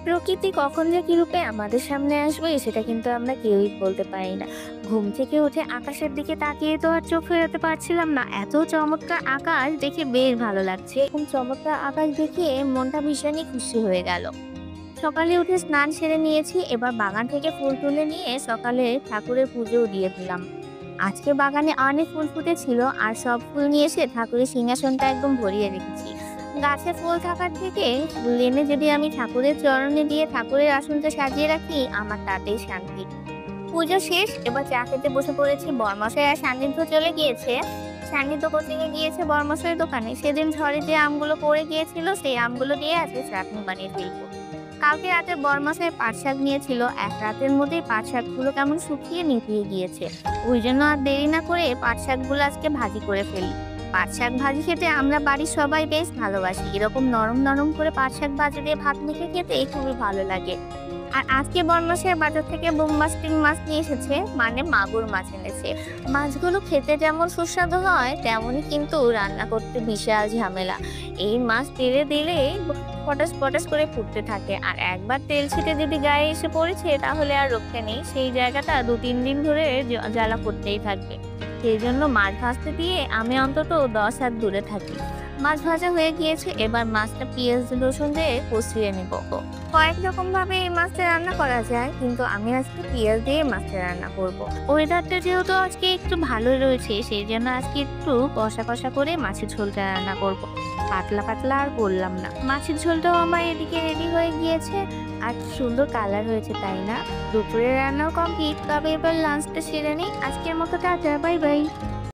প্রকৃতি কখন যে কি রূপে আমাদের সামনে আসবে সেটা কিন্তু আমরা কেউই বলতে পারি না। ঘুম থেকে উঠে আকাশের দিকে তাকিয়ে তো আর চোখ ফেরাতে পারছিলাম না। এত চমৎকার আকাশ দেখে বেশ ভালো লাগছে। এরকম চমৎকার আকাশ দেখে মনটা ভীষণই খুশি হয়ে গেল। সকালে উঠে স্নান সেরে নিয়েছি। এবার বাগান থেকে ফুল তুলে নিয়ে সকালে ঠাকুরের পুজোও দিয়ে দিলাম। আজকে বাগানে অনেক ফুল ফুটেছিল আর সব ফুল নিয়ে এসে ঠাকুরের সিংহাসনটা একদম ভরিয়ে রেখেছি। গাছে ফুল থাকার থেকে ফুল এনে যদি আমি ঠাকুরের চরণে দিয়ে ঠাকুরের আসনটা সাজিয়ে রাখি আমার তাতেই শান্তি। পুজো শেষ, এবার চা খেতে বসে পড়েছি। বরমশাই আর সান্নিধ্য চলে গিয়েছে। সান্নিধ্য কোচিং এ গিয়েছে বরমশাইয়ের দোকানে। সেদিন ঝড়ে যে আমগুলো পড়ে গিয়েছিল সেই আমগুলো দিয়ে আজকে চাটনি বানিয়ে ফেলবো। কালকে রাতে বরমশাই পাট শাক নিয়েছিল। এক রাতের মধ্যেই পাট শাকগুলো কেমন শুকিয়ে নিভিয়ে গিয়েছে। ওই জন্য আর দেরি না করে পাট শাকগুলো আজকে ভাজি করে ফেলি। পাট শাক ভাজি খেতে আমরা বাড়ির সবাই বেশ ভালোবাসি। এরকম নরম নরম করে পাট শাক ভাজি দিয়ে ভাত মেখে খেতে খুবই ভালো লাগে। আর আজকে বরমাসের বাজার থেকে বোম্বাস্টিং মাছ নিয়ে এসেছে, মানে মাগুর মাছ এনেছে। মাছগুলো খেতে যেমন সুস্বাদু হয় তেমনই কিন্তু রান্না করতে বিশাল ঝামেলা। এই মাছ তেলে দিলে পটাশ পটাশ করে ফুটতে থাকে, আর একবার তেল ছিটে যদি গায়ে এসে পড়েছে তাহলে আর রক্ষে নেই। সেই জায়গাটা 2-3 দিন ধরে জ্বালা করতেই থাকবে। সেই জন্য মাছ ভাজতে দিয়ে আমি অন্তত 10 হাত দূরে থাকি। মাছ ভাজা হয়ে গিয়েছে, এবার মাছটা পেঁয়াজ রসুন দিয়ে কষিয়ে নেব। কয়েক রকম ভাবে এই মাছটা রান্না করা যায়, কিন্তু আমি আজকে পেঁয়াজ দিয়ে মাছটা রান্না করব। ওয়েদারটা যেহেতু আজকে একটু ভালোই রয়েছে, সেই জন্য আজকে একটু কষা কষা করে মাছের ঝোলটা রান্না করব। পাতলা পাতলা আর করলাম না। মাছের ঝোলটাও আমার এদিকে রেডি হয়ে গিয়েছে। আর কি সুন্দর কালার হয়েছে, তাই না? দুপুরের রান্নাও কমপ্লিট। তবে এবার লাঞ্চটা সেরে নিই। আজকের মতো টাটা, বাই বাই।